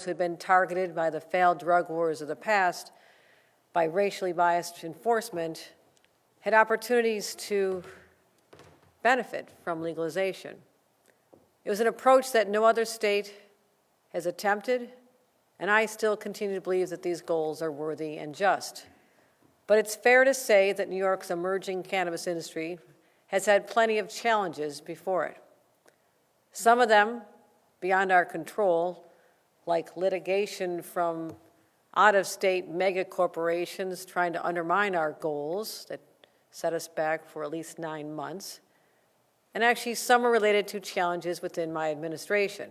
who had been targeted by the failed drug wars of the past by racially biased enforcement had opportunities to benefit from legalization. It was an approach that no other state has attempted, and I still continue to believe that these goals are worthy and just. But it's fair to say that New York's emerging cannabis industry has had plenty of challenges before it. Some of them beyond our control, like litigation from out-of-state mega corporations trying to undermine our goals that set us back for at least 9 months. And actually, some are related to challenges within my administration.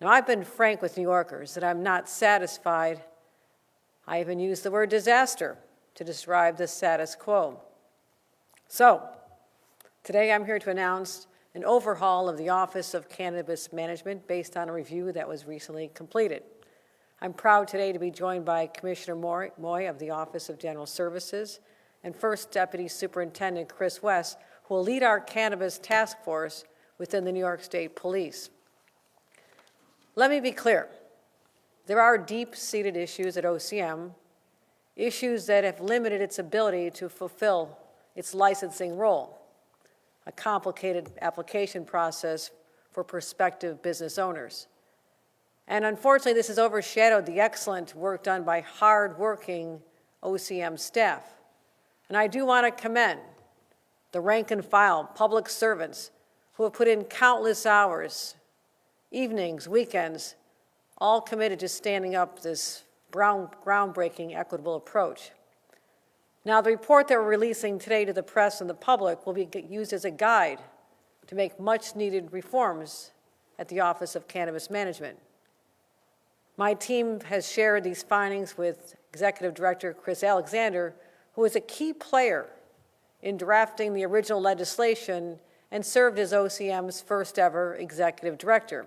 Now, I've been frank with New Yorkers that I'm not satisfied. I even used the word disaster to describe the status quo. So, today I'm here to announce an overhaul of the Office of Cannabis Management based on a review that was recently completed. I'm proud today to be joined by Commissioner Moy of the Office of General Services and First Deputy Superintendent Chris West, who will lead our cannabis task force within the New York State Police. Let me be clear. There are deep-seated issues at OCM, issues that have limited its ability to fulfill its licensing role, a complicated application process for prospective business owners. And unfortunately, this has overshadowed the excellent work done by hard-working OCM staff. And I do want to commend the rank and file public servants who have put in countless hours, evenings, weekends, all committed to standing up this groundbreaking equitable approach. Now, the report that we're releasing today to the press and the public will be used as a guide to make much-needed reforms at the Office of Cannabis Management. My team has shared these findings with Executive Director Chris Alexander, who was a key player in drafting the original legislation and served as OCM's first ever Executive Director.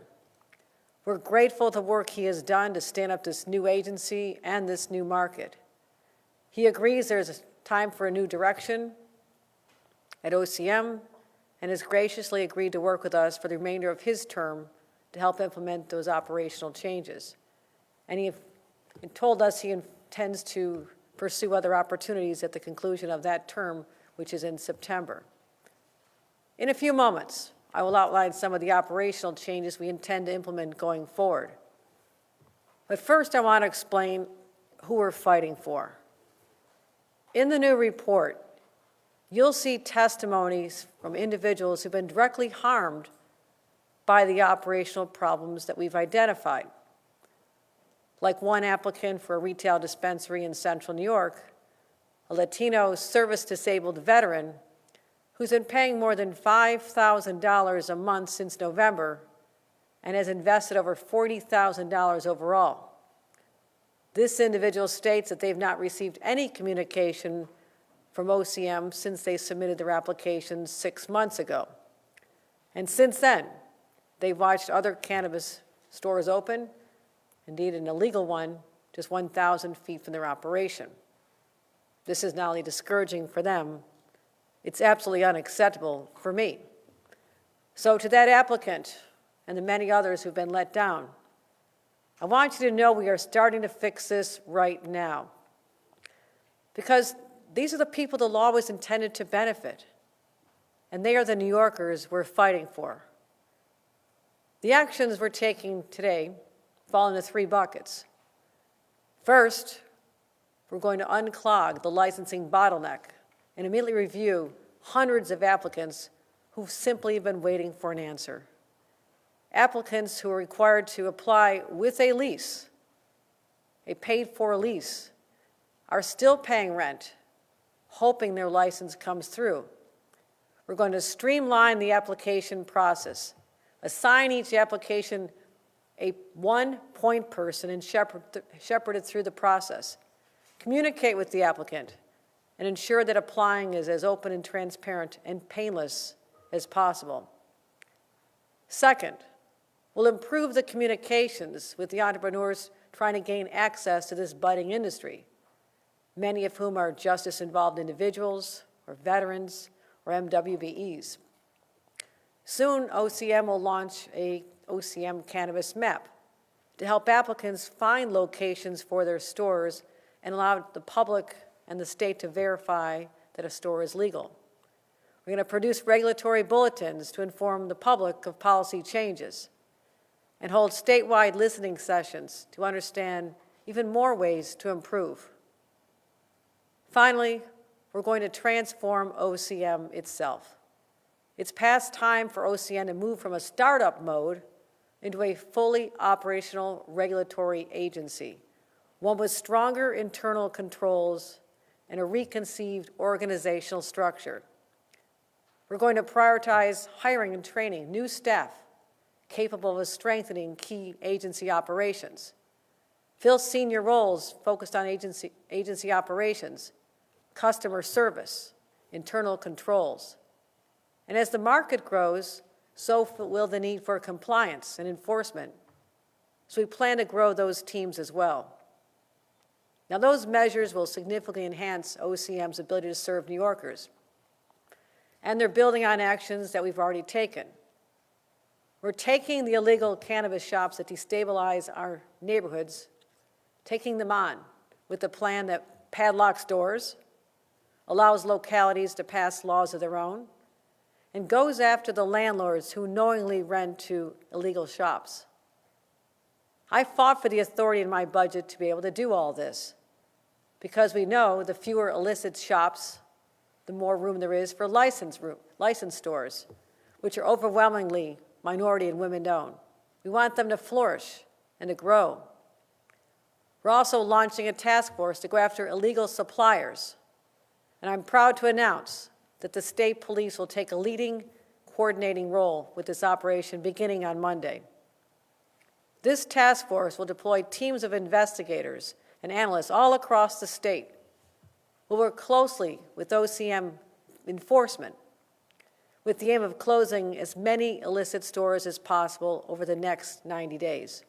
We're grateful for the work he has done to stand up this new agency and this new market. He agrees there's a time for a new direction at OCM and has graciously agreed to work with us for the remainder of his term to help implement those operational changes. And he told us he intends to pursue other opportunities at the conclusion of that term, which is in September. In a few moments, I will outline some of the operational changes we intend to implement going forward. But first, I want to explain who we're fighting for. In the new report, you'll see testimonies from individuals who've been directly harmed by the operational problems that we've identified. Like one applicant for a retail dispensary in central New York, a Latino service-disabled veteran who's been paying more than $5,000 a month since November and has invested over $40,000 overall. This individual states that they've not received any communication from OCM since they submitted their application 6 months ago. And since then, they've watched other cannabis stores open, indeed an illegal one, just 1,000 feet from their operation. This is not only discouraging for them, it's absolutely unacceptable for me. So to that applicant and the many others who've been let down, I want you to know we are starting to fix this right now. Because these are the people the law was intended to benefit, and they are the New Yorkers we're fighting for. The actions we're taking today fall into 3 buckets. First, we're going to unclog the licensing bottleneck and immediately review hundreds of applicants who've simply been waiting for an answer. Applicants who are required to apply with a lease, a paid-for lease, are still paying rent, hoping their license comes through. We're going to streamline the application process, assign each application a one-point person and shepherd it through the process, communicate with the applicant, and ensure that applying is as open and transparent and painless as possible. Second, we'll improve the communications with the entrepreneurs trying to gain access to this budding industry, many of whom are justice-involved individuals or veterans or MWBEs. Soon, OCM will launch a OCM Cannabis Map to help applicants find locations for their stores and allow the public and the state to verify that a store is legal. We're going to produce regulatory bulletins to inform the public of policy changes and hold statewide listening sessions to understand even more ways to improve. Finally, we're going to transform OCM itself. It's past time for OCM to move from a startup mode into a fully operational regulatory agency, one with stronger internal controls and a reconceived organizational structure. We're going to prioritize hiring and training new staff capable of strengthening key agency operations, fill senior roles focused on agency operations, customer service, internal controls. And as the market grows, so will the need for compliance and enforcement. So we plan to grow those teams as well. Now, those measures will significantly enhance OCM's ability to serve New Yorkers. And they're building on actions that we've already taken. We're taking the illegal cannabis shops that destabilize our neighborhoods, taking them on with a plan that padlocks doors, allows localities to pass laws of their own, and goes after the landlords who knowingly rent to illegal shops. I fought for the authority in my budget to be able to do all this, because we know the fewer illicit shops, the more room there is for licensed stores, which are overwhelmingly minority and women-owned. We want them to flourish and to grow. We're also launching a task force to go after illegal suppliers, and I'm proud to announce that the state police will take a leading, coordinating role with this operation beginning on Monday. This task force will deploy teams of investigators and analysts all across the state. We'll work closely with OCM enforcement with the aim of closing as many illicit stores as possible over the next 90 days.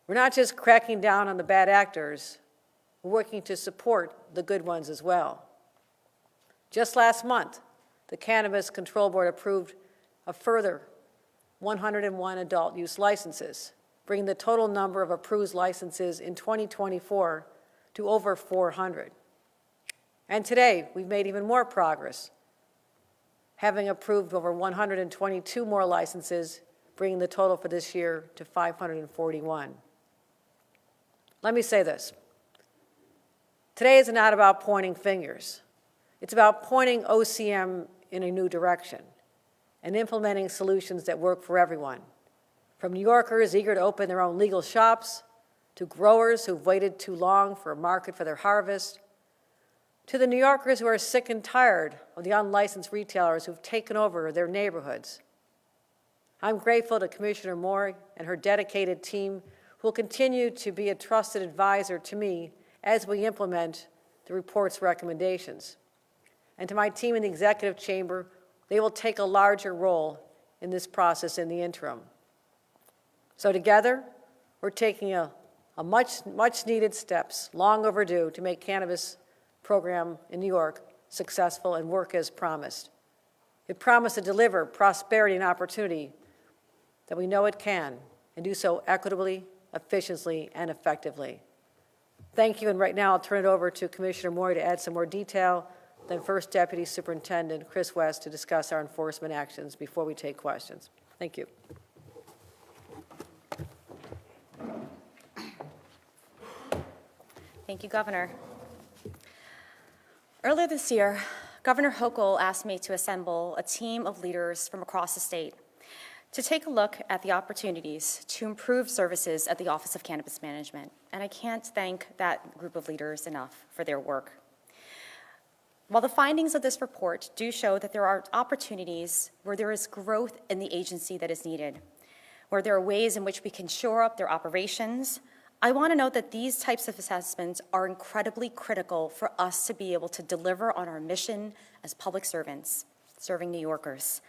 We're not just cracking down on the bad actors, we're working to support the good ones as well. Just last month, the Cannabis Control Board approved a further 101 adult use licenses, bringing the total number of approved licenses in 2024 to over 400. And today, we've made even more progress, having approved over 122 more licenses, bringing the total for this year to 541. Let me say this. Today is not about pointing fingers. It's about pointing OCM in a new direction and implementing solutions that work for everyone, from New Yorkers eager to open their own legal shops, to growers who've waited too long for a market for their harvest, to the New Yorkers who are sick and tired of the unlicensed retailers who've taken over their neighborhoods. I'm grateful to Commissioner Moore and her dedicated team who will continue to be a trusted advisor to me as we implement the report's recommendations. And to my team in the executive chamber, they will take a larger role in this process in the interim. So together, we're taking a much needed steps, long overdue, to make cannabis program in New York successful and work as promised. It promised to deliver prosperity and opportunity that we know it can, and do so equitably, efficiently, and effectively. Thank you, and right now I'll turn it over to Commissioner Moore to add some more detail, then First Deputy Superintendent Chris West to discuss our enforcement actions before we take questions. Thank you. Thank you, Governor. Earlier this year, Governor Hochul asked me to assemble a team of leaders from across the state to take a look at the opportunities to improve services at the Office of Cannabis Management. And I can't thank that group of leaders enough for their work. While the findings of this report do show that there are opportunities where there is growth in the agency that is needed, where there are ways in which we can shore up their operations, I want to note that these types of assessments are incredibly critical for us to be able to deliver on our mission as public servants, serving New Yorkers.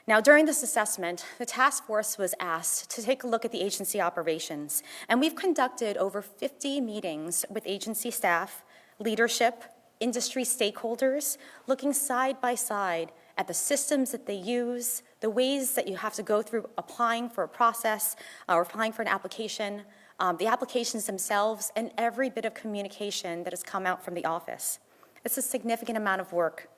Now, during this assessment, the task force was asked to take a look at the agency operations, and we've conducted over 50 meetings with agency staff, leadership, industry stakeholders, looking side by side at the systems that they use, the ways that you have to go through applying for a process or applying for an application, the applications themselves, and every bit of communication that has come out from the office. It's a significant amount of work.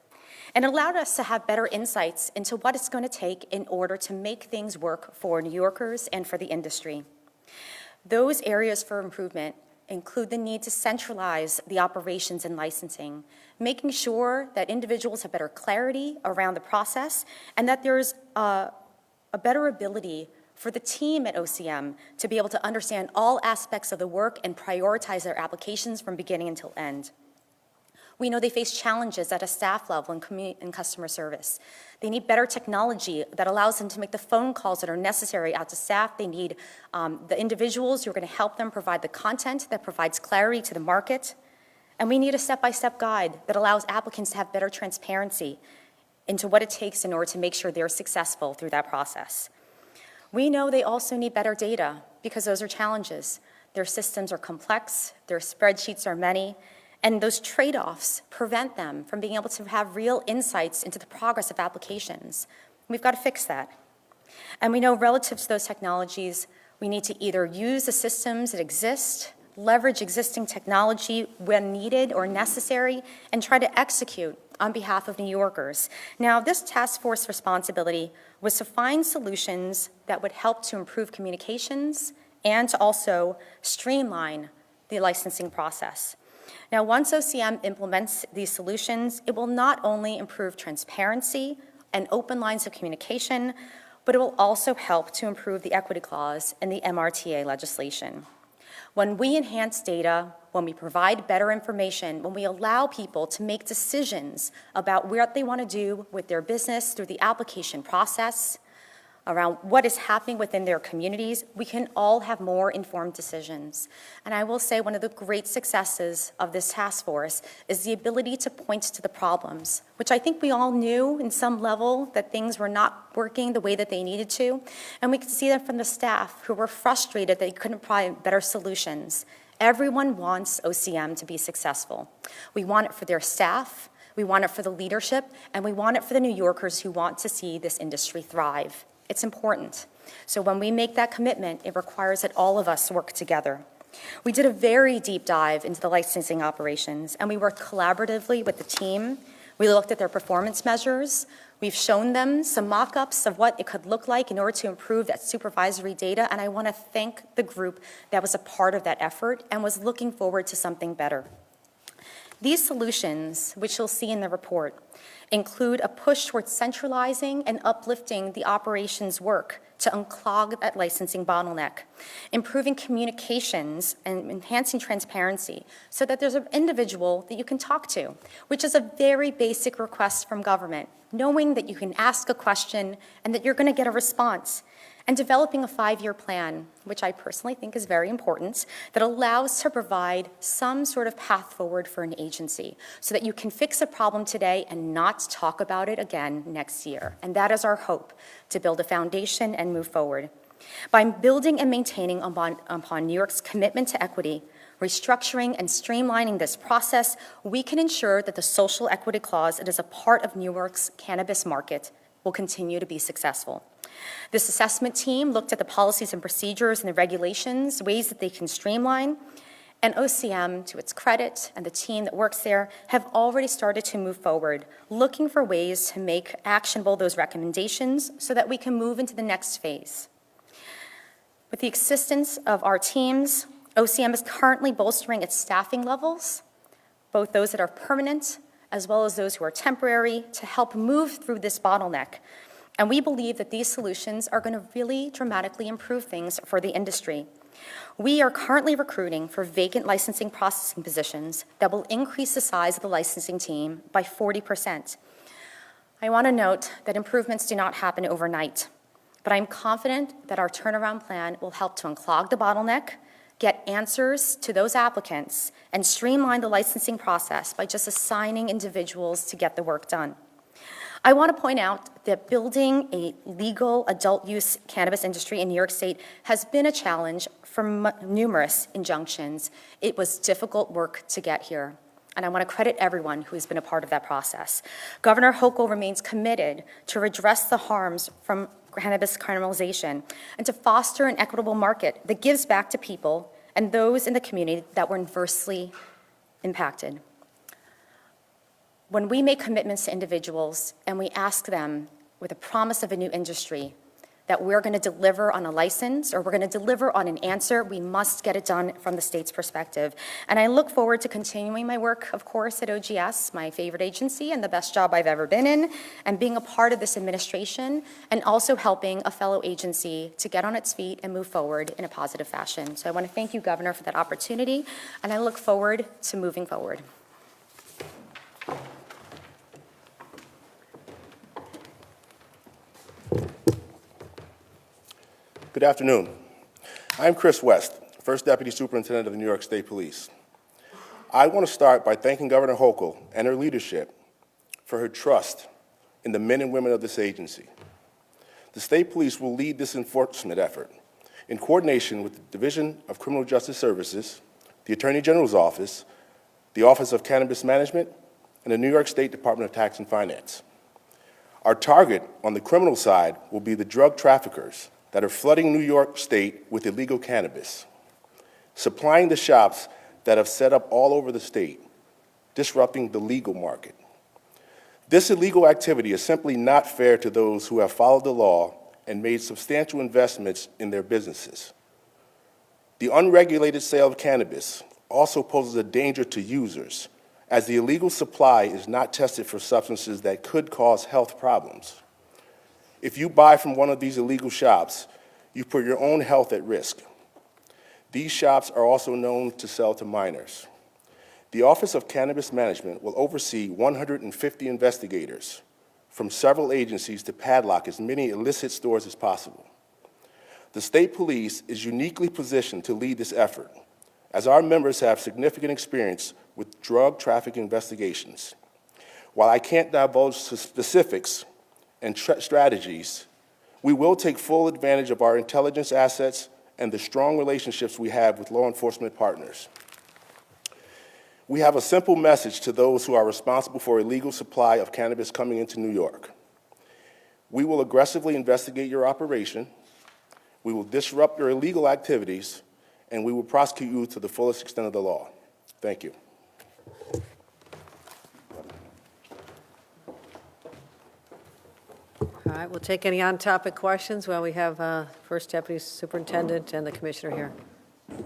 And it allowed us to have better insights into what it's going to take in order to make things work for New Yorkers and for the industry. Those areas for improvement include the need to centralize the operations and licensing, making sure that individuals have better clarity around the process and that there's a better ability for the team at OCM to be able to understand all aspects of the work and prioritize their applications from beginning until end. We know they face challenges at a staff level in customer service. They need better technology that allows them to make the phone calls that are necessary out to staff. They need the individuals who are going to help them provide the content that provides clarity to the market. And we need a step-by-step guide that allows applicants to have better transparency into what it takes in order to make sure they're successful through that process. We know they also need better data because those are challenges. Their systems are complex, their spreadsheets are many, and those trade-offs prevent them from being able to have real insights into the progress of applications. We've got to fix that. And we know relative to those technologies, we need to either use the systems that exist, leverage existing technology when needed or necessary, and try to execute on behalf of New Yorkers. Now, this task force responsibility was to find solutions that would help to improve communications and to also streamline the licensing process. Now, once OCM implements these solutions, it will not only improve transparency and open lines of communication, but it will also help to improve the equity clause in the MRTA legislation. When we enhance data, when we provide better information, when we allow people to make decisions about what they want to do with their business through the application process, around what is happening within their communities, we can all have more informed decisions. And I will say one of the great successes of this task force is the ability to point to the problems, which I think we all knew in some level that things were not working the way that they needed to. And we could see that from the staff who were frustrated that they couldn't provide better solutions. Everyone wants OCM to be successful. We want it for their staff, we want it for the leadership, and we want it for the New Yorkers who want to see this industry thrive. It's important. So when we make that commitment, it requires that all of us work together. We did a very deep dive into the licensing operations, and we worked collaboratively with the team. We looked at their performance measures. We've shown them some mock-ups of what it could look like in order to improve that supervisory data, and I want to thank the group that was a part of that effort and was looking forward to something better. These solutions, which you'll see in the report, include a push towards centralizing and uplifting the operations work to unclog that licensing bottleneck, improving communications and enhancing transparency so that there's an individual that you can talk to, which is a very basic request from government, knowing that you can ask a question and that you're going to get a response. And developing a 5-year plan, which I personally think is very important, that allows to provide some sort of path forward for an agency so that you can fix a problem today and not talk about it again next year. And that is our hope, to build a foundation and move forward. By building and maintaining upon New York's commitment to equity, restructuring and streamlining this process, we can ensure that the social equity clause that is a part of New York's cannabis market will continue to be successful. This assessment team looked at the policies and procedures and the regulations, ways that they can streamline, and OCM, to its credit, and the team that works there, have already started to move forward, looking for ways to make actionable those recommendations so that we can move into the next phase. With the assistance of our teams, OCM is currently bolstering its staffing levels, both those that are permanent as well as those who are temporary, to help move through this bottleneck. And we believe that these solutions are going to really dramatically improve things for the industry. We are currently recruiting for vacant licensing processing positions that will increase the size of the licensing team by 40%. I want to note that improvements do not happen overnight, but I'm confident that our turnaround plan will help to unclog the bottleneck, get answers to those applicants, and streamline the licensing process by just assigning individuals to get the work done. I want to point out that building a legal adult use cannabis industry in New York State has been a challenge for numerous injunctions. It was difficult work to get here. and I want to credit everyone who has been a part of that process. Governor Hochul remains committed to redress the harms from cannabis criminalization and to foster an equitable market that gives back to people and those in the community that were adversely impacted. When we make commitments to individuals and we ask them with a promise of a new industry that we're going to deliver on a license or we're going to deliver on an answer, we must get it done from the state's perspective. And I look forward to continuing my work, of course, at OGS, my favorite agency and the best job I've ever been in, and being a part of this administration and also helping a fellow agency to get on its feet and move forward in a positive fashion. So I want to thank you, Governor, for that opportunity, and I look forward to moving forward. Good afternoon. I'm Chris West, First Deputy Superintendent of the New York State Police. I want to start by thanking Governor Hochul and her leadership for her trust in the men and women of this agency. The State Police will lead this enforcement effort in coordination with the Division of Criminal Justice Services, the Attorney General's Office, the Office of Cannabis Management, and the New York State Department of Tax and Finance. Our target on the criminal side will be the drug traffickers that are flooding New York State with illegal cannabis, supplying the shops that have set up all over the state, disrupting the legal market. This illegal activity is simply not fair to those who have followed the law and made substantial investments in their businesses. The unregulated sale of cannabis also poses a danger to users, as the illegal supply is not tested for substances that could cause health problems. If you buy from one of these illegal shops, you put your own health at risk. These shops are also known to sell to minors. The Office of Cannabis Management will oversee 150 investigators from several agencies to padlock as many illicit stores as possible. The State Police is uniquely positioned to lead this effort, as our members have significant experience with drug trafficking investigations. While I can't divulge specifics and strategies, we will take full advantage of our intelligence assets and the strong relationships we have with law enforcement partners. We have a simple message to those who are responsible for illegal supply of cannabis coming into New York. We will aggressively investigate your operation, we will disrupt your illegal activities, and we will prosecute you to the fullest extent of the law. Thank you. All right, we'll take any on-topic questions while we have First Deputy Superintendent and the Commissioner here. Let's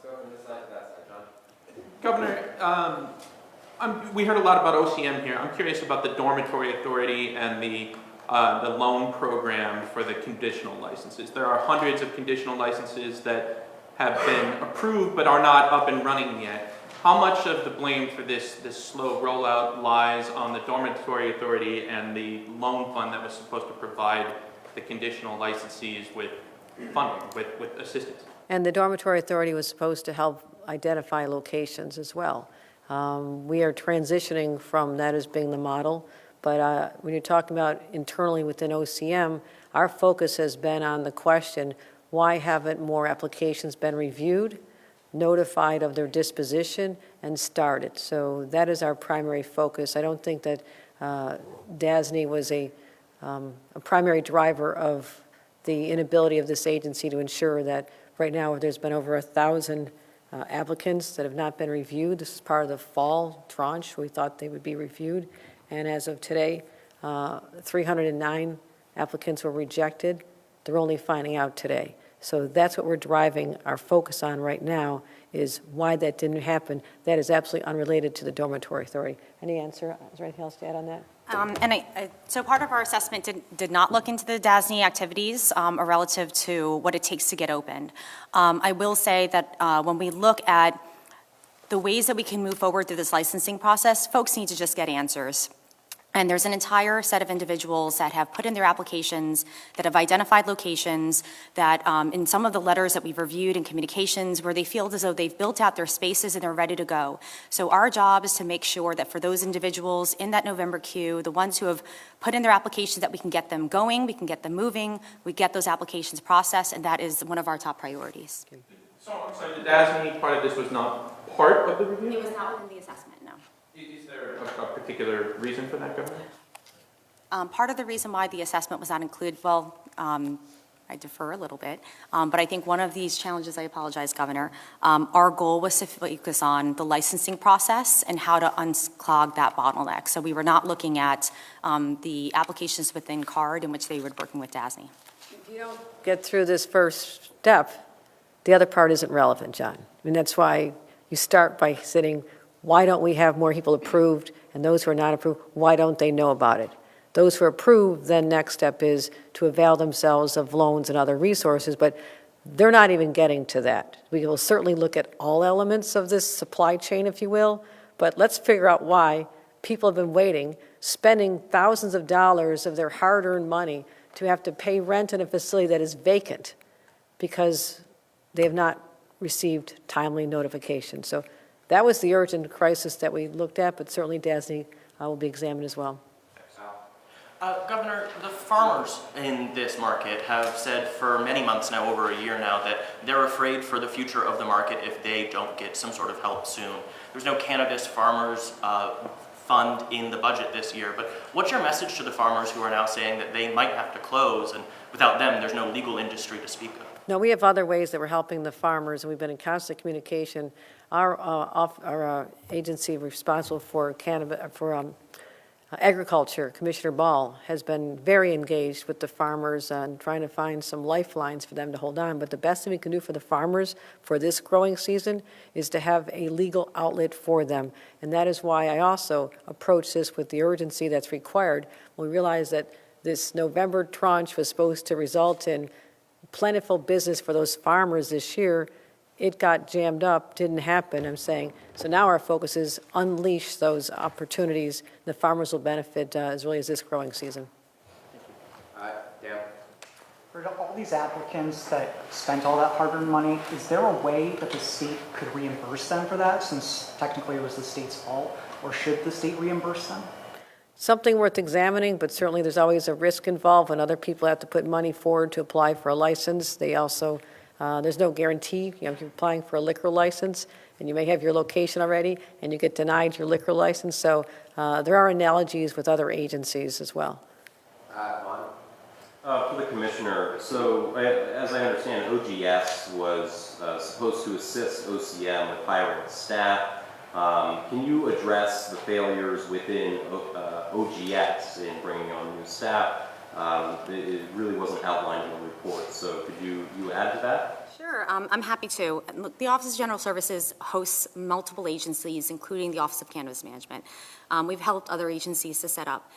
go from this side to that side, John. Governor, we heard a lot about OCM here. I'm curious about the dormitory authority and the loan program for the conditional licenses. There are hundreds of conditional licenses that have been approved but are not up and running yet. How much of the blame for this slow rollout lies on the dormitory authority and the loan fund that was supposed to provide the conditional licensees with funding, with assistance? And the dormitory authority was supposed to help identify locations as well. We are transitioning from that as being the model, but when you're talking about internally within OCM, our focus has been on the question, why haven't more applications been reviewed, notified of their disposition, and started? So that is our primary focus. I don't think that DASNY was a primary driver of the inability of this agency to ensure that right now there's been over 1,000 applicants that have not been reviewed. This is part of the fall tranche. We thought they would be reviewed. And as of today, 309 applicants were rejected. They're only finding out today. So that's what we're driving our focus on right now, is why that didn't happen. That is absolutely unrelated to the dormitory authority. Any answer? Is there anything else to add on that? So part of our assessment did not look into the DASNY activities or relative to what it takes to get opened. I will say that when we look at the ways that we can move forward through this licensing process, folks need to just get answers. And there's an entire set of individuals that have put in their applications, that have identified locations, that in some of the letters that we've reviewed in communications, where they feel as though they've built out their spaces and they're ready to go. So our job is to make sure that for those individuals in that November queue, the ones who have put in their applications, that we can get them going, we can get them moving, we get those applications processed, and that is one of our top priorities. So, I'm sorry, the DASNY part of this was not part of the review? It was not within the assessment, no. Is there a particular reason for that, Governor? Part of the reason why the assessment was not included, well, I defer a little bit, but I think one of these challenges, I apologize, Governor, our goal was to focus on the licensing process and how to unclog that bottleneck. So we were not looking at the applications within CARD in which they were working with DASNY. If you don't get through this first step, the other part isn't relevant, John. I mean, that's why you start by saying, why don't we have more people approved, and those who are not approved, why don't they know about it? Those who are approved, then next step is to avail themselves of loans and other resources, but they're not even getting to that. We will certainly look at all elements of this supply chain, if you will, but let's figure out why people have been waiting, spending thousands of dollars of their hard-earned money to have to pay rent in a facility that is vacant because they have not received timely notification. So that was the urgent crisis that we looked at, but certainly DASNY will be examined as well. Governor, the farmers in this market have said for many months now, over a year now, that they're afraid for the future of the market if they don't get some sort of help soon. There's no cannabis farmers fund in the budget this year, but what's your message to the farmers who are now saying that they might have to close, and without them, there's no legal industry to speak of? No, we have other ways that we're helping the farmers, and we've been in constant communication. Our agency responsible for cannabis, agriculture, Commissioner Ball, has been very engaged with the farmers and trying to find some lifelines for them to hold on. But the best thing we can do for the farmers for this growing season is to have a legal outlet for them. And that is why I also approach this with the urgency that's required. We realize that this November tranche was supposed to result in plentiful business for those farmers this year. It got jammed up, didn't happen, I'm saying. So now our focus is unleash those opportunities. The farmers will benefit as really as this growing season. Dan? For all these applicants that spent all that hard-earned money, is there a way that the state could reimburse them for that, since technically it was the state's fault, or should the state reimburse them? Something worth examining, but certainly there's always a risk involved when other people have to put money forward to apply for a license. They also, there's no guarantee. You know, if you're applying for a liquor license, and you may have your location already, and you get denied your liquor license. So there are analogies with other agencies as well. For the commissioner, so as I understand, OGS was supposed to assist OCM with hiring staff. Can you address the failures within OGS in bringing on new staff? It really wasn't outlined in the report, so could you add to that? Sure, I'm happy to. Look, the Office of General Services hosts multiple agencies, including the Office of Cannabis Management. We've helped other agencies to set up.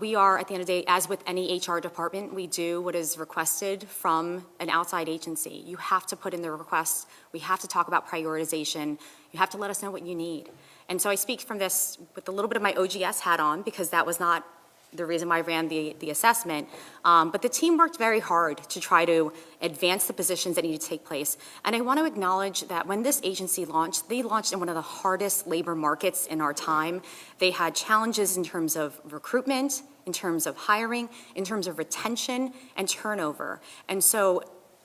We are, at the end of the day, as with any HR department, we do what is requested from an outside agency. You have to put in the request. We have to talk about prioritization. You have to let us know what you need. And so I speak from this with a little bit of my OGS hat on, because that was not the reason why I ran the assessment. But the team worked very hard to try to advance the positions that need to take place. And I want to acknowledge that when this agency launched, they launched in one of the hardest labor markets in our time. They had challenges in terms of recruitment, in terms of hiring, in terms of retention and turnover. And so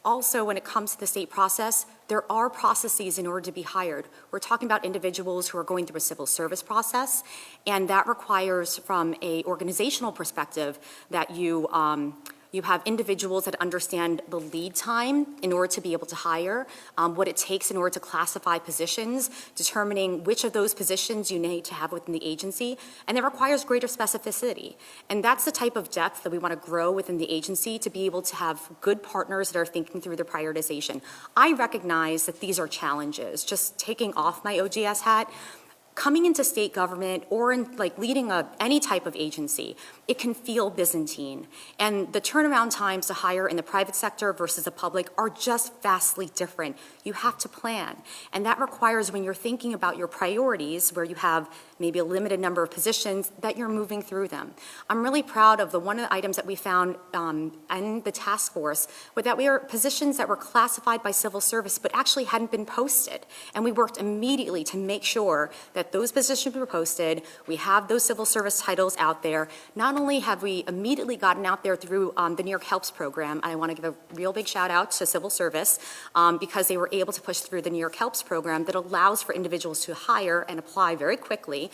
also, when it comes to the state process, there are processes in order to be hired. We're talking about individuals who are going through a civil service process, and that requires, from an organizational perspective, that you have individuals that understand the lead time in order to be able to hire, what it takes in order to classify positions, determining which of those positions you need to have within the agency, and that requires greater specificity. And that's the type of depth that we want to grow within the agency to be able to have good partners that are thinking through their prioritization. I recognize that these are challenges. Just taking off my OGS hat, coming into state government or in leading any type of agency, it can feel Byzantine. And the turnaround times to hire in the private sector versus the public are just vastly different. You have to plan. And that requires, when you're thinking about your priorities, where you have maybe a limited number of positions, that you're moving through them. I'm really proud of one of the items that we found in the task force, was that we are positions that were classified by civil service but actually hadn't been posted. And we worked immediately to make sure that that those positions were posted. We have those civil service titles out there. Not only have we immediately gotten out there through the New York Helps program, and I want to give a real big shout out to civil service because they were able to push through the New York Helps program that allows for individuals to hire and apply very quickly.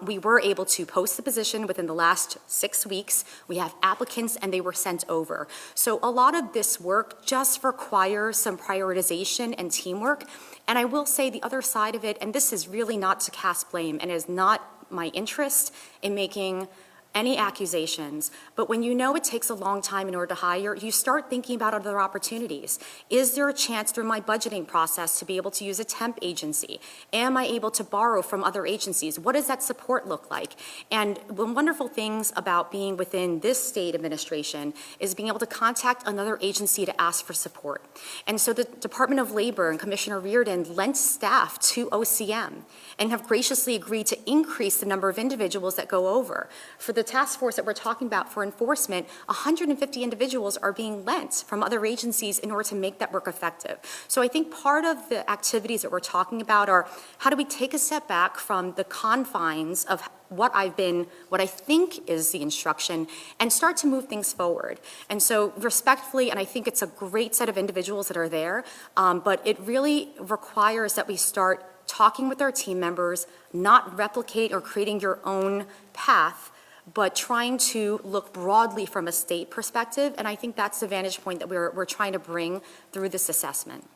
We were able to post the position within the last 6 weeks. We have applicants and they were sent over. So a lot of this work just requires some prioritization and teamwork. And I will say the other side of it, and this is really not to cast blame and is not my interest in making any accusations, but when you know it takes a long time in order to hire, you start thinking about other opportunities. Is there a chance through my budgeting process to be able to use a temp agency? Am I able to borrow from other agencies? What does that support look like? And the wonderful things about being within this state administration is being able to contact another agency to ask for support. And so the Department of Labor and Commissioner Reardon lent staff to OCM and have graciously agreed to increase the number of individuals that go over. For the task force that we're talking about for enforcement, 150 individuals are being lent from other agencies in order to make that work effective. So I think part of the activities that we're talking about are how do we take a step back from the confines of what I think is the instruction and start to move things forward. And so respectfully, and I think it's a great set of individuals that are there, but it really requires that we start talking with our team members, not replicate or creating your own path, but trying to look broadly from a state perspective, and I think that's the vantage point that we're trying to bring through this assessment.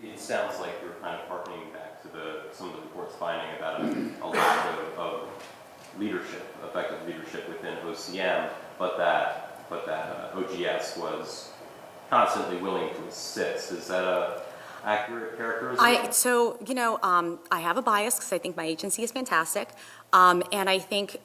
It sounds like you're kind of harkening back to some of the reports finding about a lack of leadership, effective leadership within OCM, but that OGS was constantly willing to assist. Is that a accurate characterization? I have a bias because I think my agency is fantastic, and I think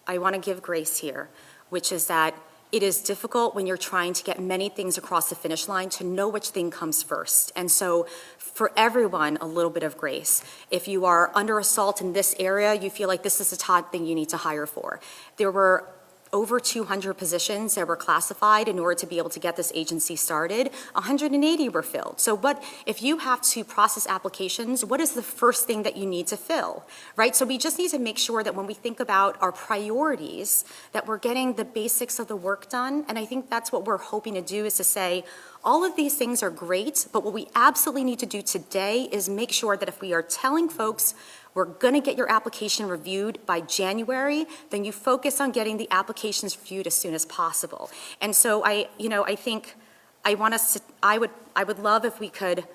I want to give grace here, which is that it is difficult when you're trying to get many things across the finish line to know which thing comes first. And so for everyone, a little bit of grace. If you are under assault in this area, you feel like this is the top thing you need to hire for. There were over 200 positions that were classified in order to be able to get this agency started. 180 were filled. So if you have to process applications, what is the first thing that you need to fill, right? So we just need to make sure that when we think about our priorities, that we're getting the basics of the work done. And I think that's what we're hoping to do, is to say, all of these things are great, but what we absolutely need to do today is make sure that if we are telling folks we're going to get your application reviewed by January, then you focus on getting the applications reviewed as soon as possible. And so I think I would love if we could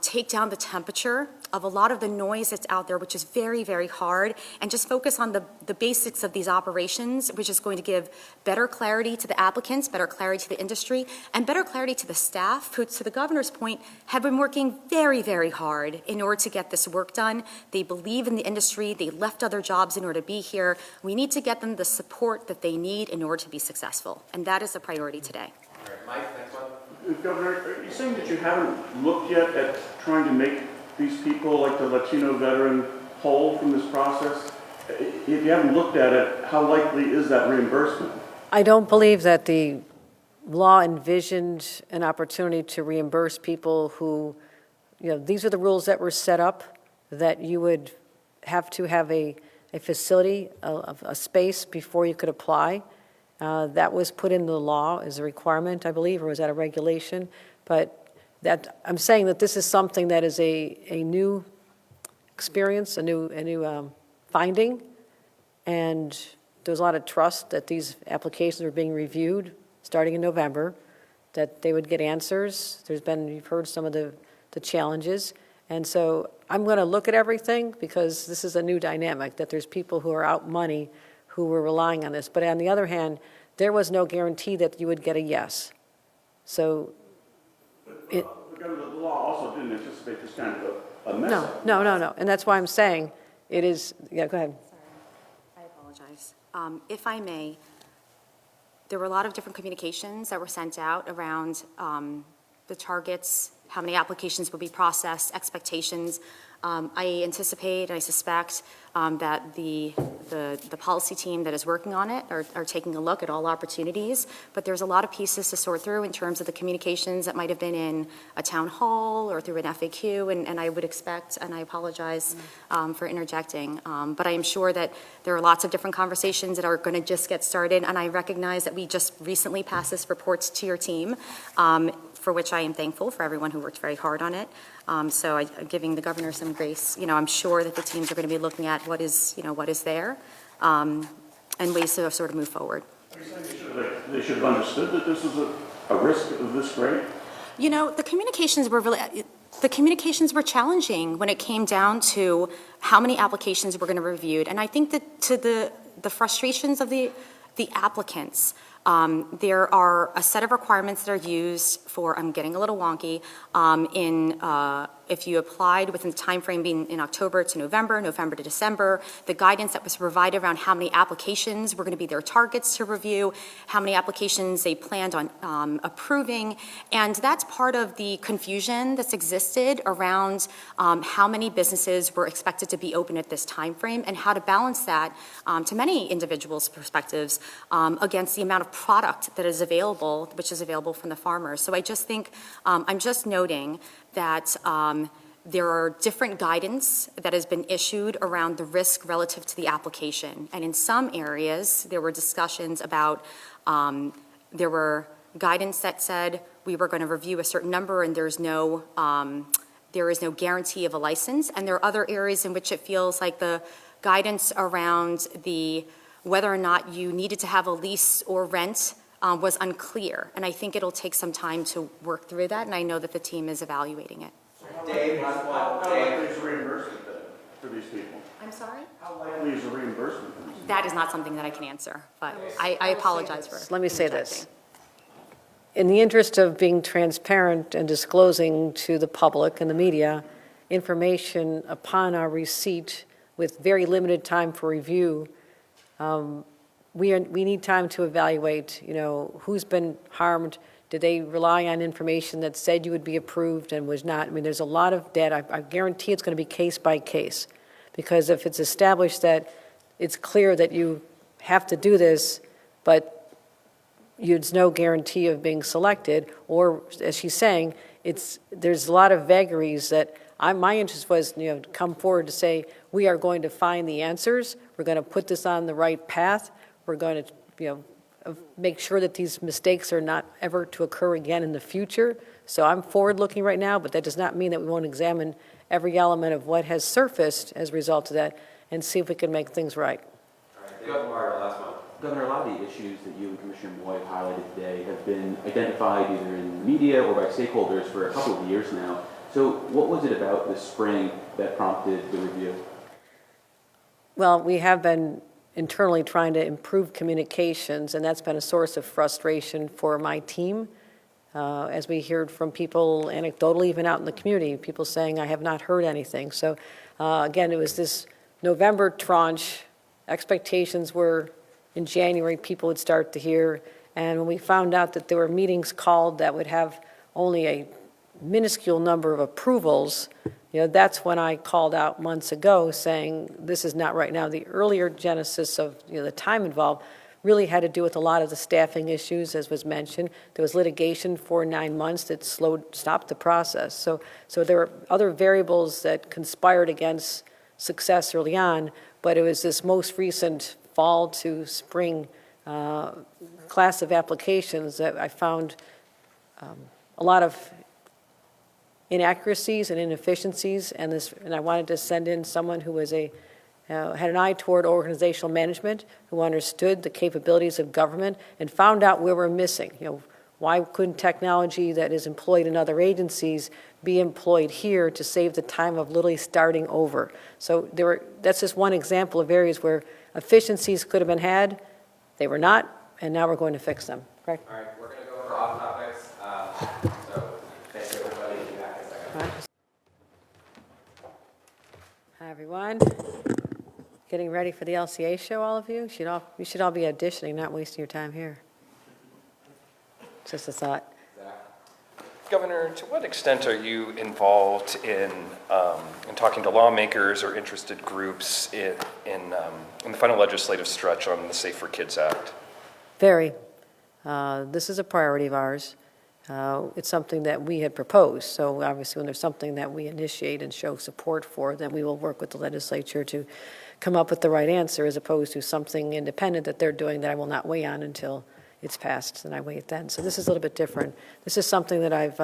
take down the temperature of a lot of the noise that's out there, which is very, very hard, and just focus on the basics of these operations, which is going to give better clarity to the applicants, better clarity to the industry, and better clarity to the staff, who, to the governor's point, have been working very, very hard in order to get this work done. They believe in the industry. They left other jobs in order to be here. We need to get them the support that they need in order to be successful, and that is the priority today. All right, Mike, next one. Governor, are you saying that you haven't looked yet at trying to make these people, like the Latino veteran, whole from this process? If you haven't looked at it, how likely is that reimbursement? I don't believe that the law envisioned an opportunity to reimburse people who, these are the rules that were set up, that you would have to have a facility, a space before you could apply. That was put in the law as a requirement, I believe, or was that a regulation? But that I'm saying that this is something that is a new experience, a new finding, and there's a lot of trust that these applications are being reviewed starting in November, that they would get answers. You've heard some of the challenges, and so I'm going to look at everything because this is a new dynamic, that there's people who are out money who were relying on this. But on the other hand, there was no guarantee that you would get a yes. So The law also didn't anticipate this kind of a mess up. No. And that's why I'm saying it is, go ahead. I apologize. If I may, there were a lot of different communications that were sent out around the targets, how many applications will be processed, expectations. I anticipate, I suspect that the policy team that is working on it are taking a look at all opportunities, but there's a lot of pieces to sort through in terms of the communications that might have been in a town hall or through an FAQ, and I would expect, and I apologize for interjecting, but I am sure that there are lots of different conversations that are going to just get started, and I recognize that we just recently passed this report to your team, for which I am thankful for everyone who worked very hard on it. So I'm giving the governor some grace. I'm sure that the teams are going to be looking at what is there, and ways to sort of move forward. Are you saying they should have understood that this was a risk of this great? The communications were challenging when it came down to how many applications were going to be reviewed, and I think that to the frustrations of the applicants. There are a set of requirements that are used for, I'm getting a little wonky, if you applied within the time frame being in October to November, November to December, the guidance that was provided around how many applications were going to be their targets to review, how many applications they planned on approving, and that's part of the confusion that's existed around how many businesses were expected to be open at this time frame and how to balance that to many individuals' perspectives against the amount of product that is available, which is available from the farmers. So I just think, I'm just noting that there are different guidance that has been issued around the risk relative to the application. And in some areas, there were discussions about, there were guidance that said we were going to review a certain number and there is no guarantee of a license. And there are other areas in which it feels like the guidance around whether or not you needed to have a lease or rent was unclear. And I think it'll take some time to work through that, and I know that the team is evaluating it. Dave, how likely is a reimbursement for these people? I'm sorry? How likely is a reimbursement for these people? That is not something that I can answer, but I apologize for Let me say this. interjecting. In the interest of being transparent and disclosing to the public and the media information upon our receipt with very limited time for review, we need time to evaluate, who's been harmed. Did they rely on information that said you would be approved and was not? I mean, there's a lot of data. I guarantee it's going to be case by case, because if it's established that it's clear that you have to do this, but there's no guarantee of being selected, or as she's saying, there's a lot of vagaries that my interest was, to come forward to say, we are going to find the answers. We're going to put this on the right path. We're going to, make sure that these mistakes are not ever to occur again in the future. So I'm forward-looking right now, but that does not mean that we won't examine every element of what has surfaced as a result of that and see if we can make things right. All right, David Lamar, last one. Governor, a lot of the issues that you and Commissioner Moy have highlighted today have been identified either in the media or by stakeholders for a couple of years now. So what was it about this spring that prompted the review? Well, we have been internally trying to improve communications, and that's been a source of frustration for my team. As we heard from people anecdotally, even out in the community, people saying, I have not heard anything. So again, it was this November tranche. Expectations were in January, people would start to hear. And when we found out that there were meetings called that would have only a minuscule number of approvals, that's when I called out months ago saying this is not right now. The earlier genesis of the time involved really had to do with a lot of the staffing issues, as was mentioned. There was litigation for 9 months that stopped the process. So there were other variables that conspired against success early on, but it was this most recent fall to spring class of applications that I found a lot of inaccuracies and inefficiencies, and I wanted to send in someone who was had an eye toward organizational management, who understood the capabilities of government and found out where we're missing. Why couldn't technology that is employed in other agencies be employed here to save the time of literally starting over? So that's just one example of areas where efficiencies could have been had, they were not, and now we're going to fix them. Right? All right, we're going to go over off topics. So thank you, everybody. Be back in a second. Hi, everyone. Getting ready for the LCA show, all of you? You should all be auditioning, not wasting your time here. Just a thought. Governor, to what extent are you involved in talking to lawmakers or interested groups in the final legislative stretch on the Safe for Kids Act? Very. This is a priority of ours. It's something that we had proposed, so obviously when there's something that we initiate and show support for, then we will work with the legislature to come up with the right answer, as opposed to something independent that they're doing that I will not weigh on until it's passed, and I weigh it then. So this is a little bit different. This is something that I've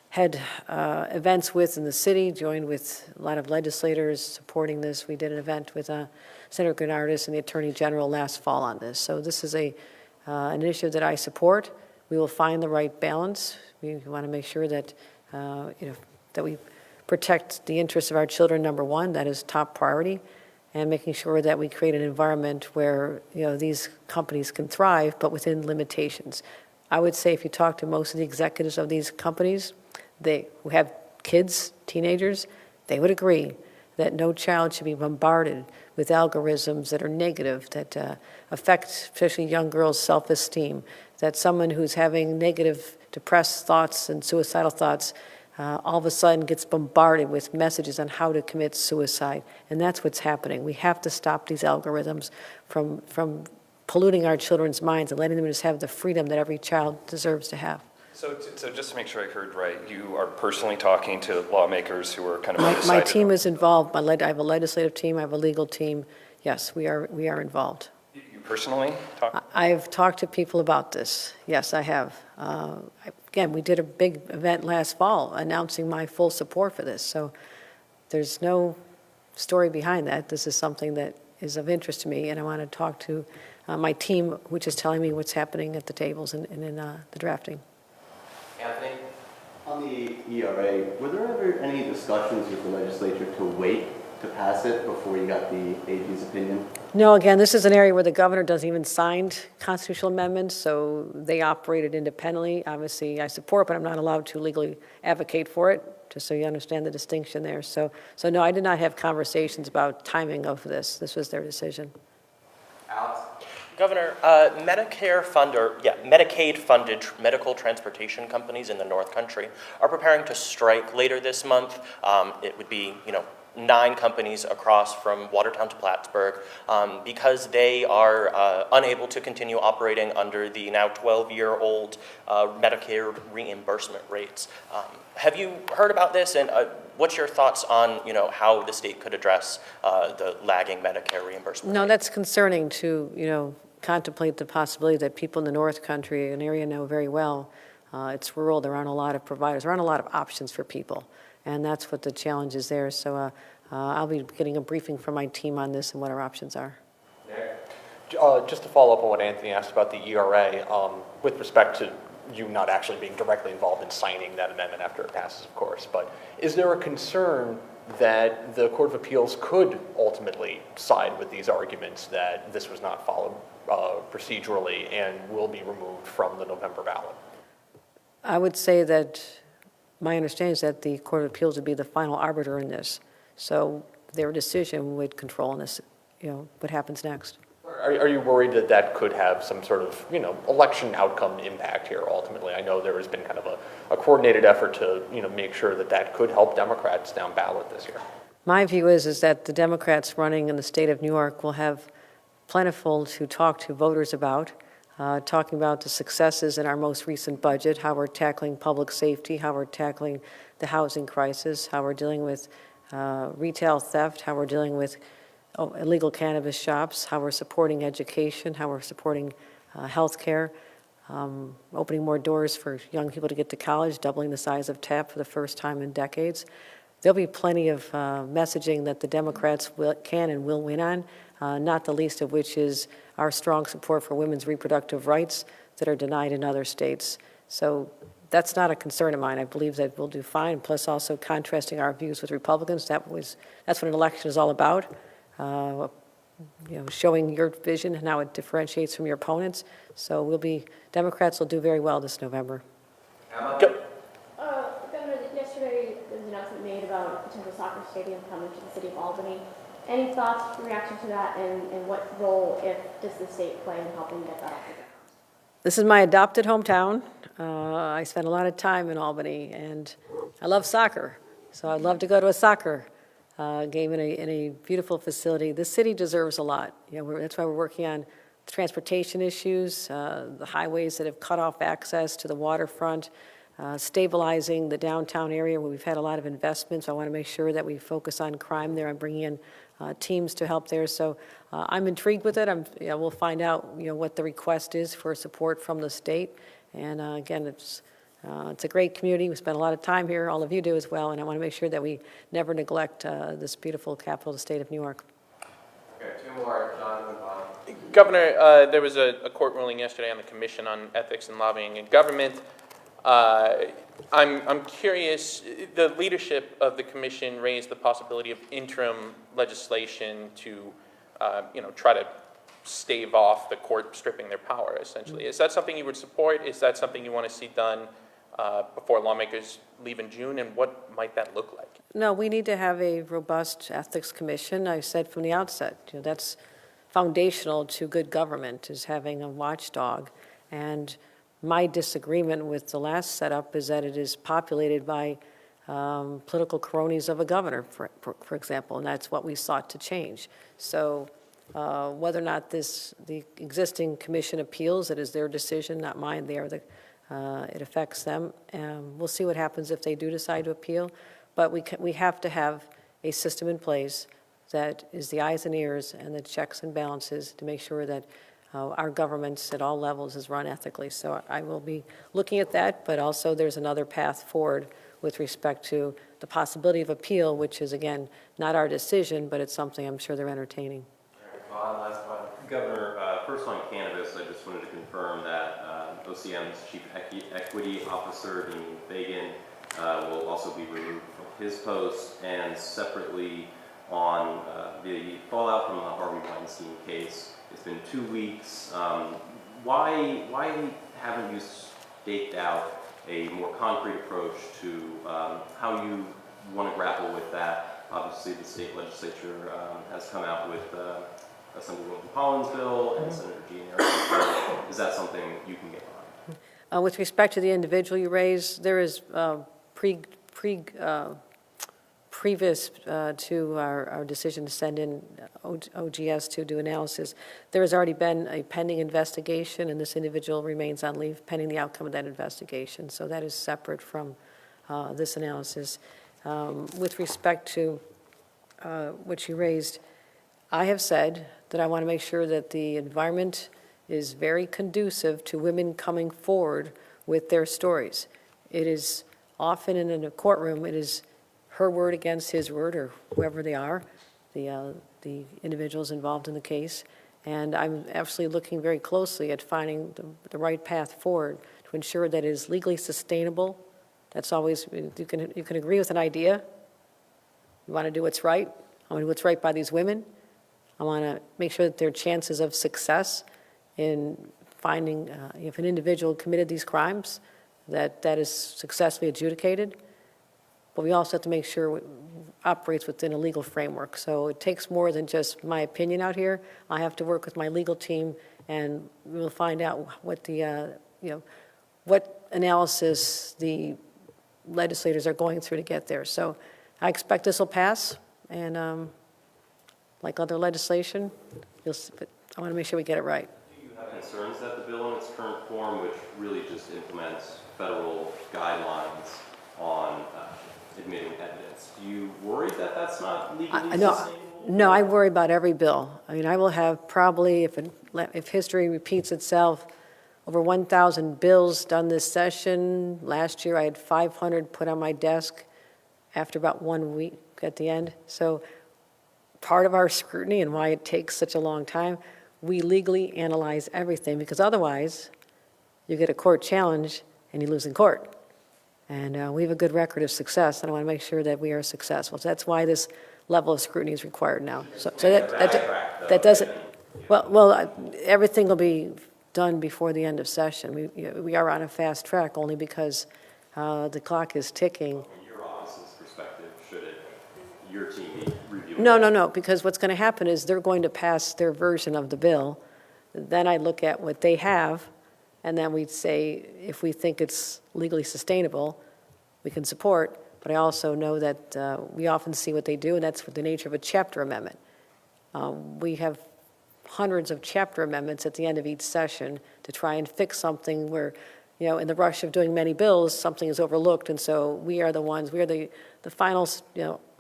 had events with in the city, joined with a lot of legislators supporting this. We did an event with Senator Gennardis and the Attorney General last fall on this. So this is an initiative that I support. We will find the right balance. We want to make sure that that we protect the interests of our children, number one. That is top priority. And making sure that we create an environment where these companies can thrive, but within limitations. I would say if you talk to most of the executives of these companies, who have kids, teenagers, they would agree that no child should be bombarded with algorithms that are negative, that affect especially young girls' self-esteem, that someone who's having negative, depressed thoughts and suicidal thoughts all of a sudden gets bombarded with messages on how to commit suicide. And that's what's happening. We have to stop these algorithms from polluting our children's minds and letting them just have the freedom that every child deserves to have. So just to make sure I heard right, you are personally talking to lawmakers who are kind of undecided? My team is involved. I have a legislative team. I have a legal team. Yes, we are involved. You personally talk? I've talked to people about this. Yes, I have. Again, we did a big event last fall announcing my full support for this. So there's no story behind that. This is something that is of interest to me, and I want to talk to my team, which is telling me what's happening at the tables and in the drafting. Anthony? On the ERA, were there ever any discussions with the legislature to wait to pass it before you got the AG's opinion? No, again, this is an area where the governor doesn't even sign constitutional amendments, so they operated independently. Obviously, I support, but I'm not allowed to legally advocate for it, just so you understand the distinction there. So no, I did not have conversations about timing of this. This was their decision. Alex? Governor, Medicaid-funded medical transportation companies in the North Country are preparing to strike later this month. It would be, 9 companies across from Watertown to Plattsburgh because they are unable to continue operating under the now 12-year-old Medicare reimbursement rates. Have you heard about this, and what's your thoughts on how the state could address the lagging Medicare reimbursement? No, that's concerning to contemplate the possibility that people in the North Country, an area I know very well, it's rural, there aren't a lot of providers, there aren't a lot of options for people. And that's what the challenge is there. So I'll be getting a briefing from my team on this and what our options are. Just to follow up on what Anthony asked about the ERA, with respect to you not actually being directly involved in signing that amendment after it passes, of course, but is there a concern that the Court of Appeals could ultimately side with these arguments that this was not followed procedurally and will be removed from the November ballot? I would say that my understanding is that the Court of Appeals would be the final arbiter in this. So their decision would control in this, what happens next. Are you worried that that could have some sort of, election outcome impact here ultimately? I know there has been kind of a coordinated effort to, make sure that that could help Democrats down ballot this year. My view is that the Democrats running in the state of New York will have plentiful to talk to voters about. Talking about the successes in our most recent budget, how we're tackling public safety, how we're tackling the housing crisis, how we're dealing with retail theft, how we're dealing with illegal cannabis shops, how we're supporting education, how we're supporting health care, opening more doors for young people to get to college, doubling the size of TAP for the first time in decades. There'll be plenty of messaging that the Democrats can and will win on, not the least of which is our strong support for women's reproductive rights that are denied in other states. So that's not a concern of mine. I believe that we'll do fine, plus also contrasting our views with Republicans. That's what an election is all about, showing your vision and how it differentiates from your opponents. So Democrats will do very well this November. Governor, yesterday there was an announcement made about a potential soccer stadium coming to the city of Albany. Any thoughts, reaction to that, and what role, if, does the state play in helping get that off the ground? This is my adopted hometown. I spent a lot of time in Albany, and I love soccer. So I'd love to go to a soccer game in a beautiful facility. This city deserves a lot. That's why we're working on transportation issues, the highways that have cut off access to the waterfront, stabilizing the downtown area where we've had a lot of investments. I want to make sure that we focus on crime there. I'm bringing in teams to help there. So I'm intrigued with it. We'll find out what the request is for support from the state. And again, it's a great community. We spend a lot of time here. All of you do as well. And I want to make sure that we never neglect this beautiful capital of the state of New York. Okay, two more, John and Bob. Governor, there was a court ruling yesterday on the Commission on Ethics and Lobbying in Government. I'm curious, the leadership of the commission raised the possibility of interim legislation to, try to stave off the court stripping their power, essentially. Is that something you would support? Is that something you want to see done before lawmakers leave in June? And what might that look like? No, we need to have a robust ethics commission. I said from the outset, that's foundational to good government, is having a watchdog. And my disagreement with the last setup is that it is populated by political cronies of a governor, for example, and that's what we sought to change. So whether or not the existing commission appeals, it is their decision, not mine. It affects them. We'll see what happens if they do decide to appeal. But we have to have a system in place that is the eyes and ears and the checks and balances to make sure that our governments at all levels is run ethically. So I will be looking at that, but also there's another path forward with respect to the possibility of appeal, which is, again, not our decision, but it's something I'm sure they're entertaining. Bob, last one. Governor, first on cannabis, I just wanted to confirm that OCM's Chief Equity Officer, Dean Fagan, will also be removed from his post, and separately on the fallout from the Harvey Weinstein case. It's been 2 weeks. Why haven't you staked out a more concrete approach to how you want to grapple with that? Obviously, the state legislature has come out with Assemblywoman Collins' bill and Senator Jean Erickson's bill. Is that something you can get behind? With respect to the individual you raised, there is previous to our decision to send in OGS to do analysis, there has already been a pending investigation, and this individual remains on leave pending the outcome of that investigation. So that is separate from this analysis. With respect to what you raised, I have said that I want to make sure that the environment is very conducive to women coming forward with their stories. It is often in a courtroom, it is her word against his word, or whoever they are, the individuals involved in the case. And I'm absolutely looking very closely at finding the right path forward to ensure that it is legally sustainable. That's always, you can agree with an idea. You want to do what's right. I want to do what's right by these women. I want to make sure that their chances of success in finding if an individual committed these crimes, that is successfully adjudicated. But we also have to make sure it operates within a legal framework. So it takes more than just my opinion out here. I have to work with my legal team, and we'll find out what what analysis the legislators are going through to get there. So I expect this will pass, and like other legislation, but I want to make sure we get it right. Do you have concerns that the bill in its current form, which really just implements federal guidelines on admitting evidence, do you worry that that's not legally sustainable? No, I worry about every bill. I mean, I will have probably, if history repeats itself, over 1,000 bills done this session. Last year, I had 500 put on my desk after about 1 week at the end. So part of our scrutiny and why it takes such a long time, we legally analyze everything, because otherwise you get a court challenge and you lose in court. And we have a good record of success, and I want to make sure that we are successful. So that's why this level of scrutiny is required now. So that doesn't, well, everything will be done before the end of session. We are on a fast track only because the clock is ticking. From your office's perspective, should your team be reviewing? No, because what's going to happen is they're going to pass their version of the bill. Then I look at what they have, and then we'd say, if we think it's legally sustainable, we can support, but I also know that we often see what they do, and that's the nature of a chapter amendment. We have hundreds of chapter amendments at the end of each session to try and fix something where, in the rush of doing many bills, something is overlooked, and so we are the final,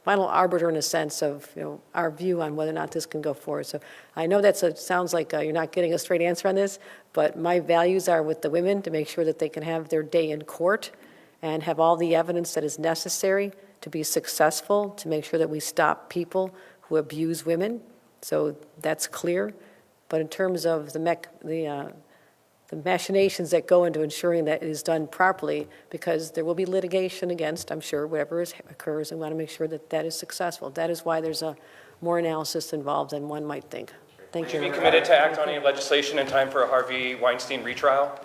final arbiter in a sense of, our view on whether or not this can go forward. So I know sounds like you're not getting a straight answer on this, but my values are with the women to make sure that they can have their day in court and have all the evidence that is necessary to be successful, to make sure that we stop people who abuse women. So that's clear. But in terms of the machinations that go into ensuring that it is done properly, because there will be litigation against, I'm sure, whatever occurs, and we want to make sure that that is successful. That is why there's more analysis involved than one might think. Thank you. Would you be committed to act on any legislation in time for a Harvey Weinstein retrial?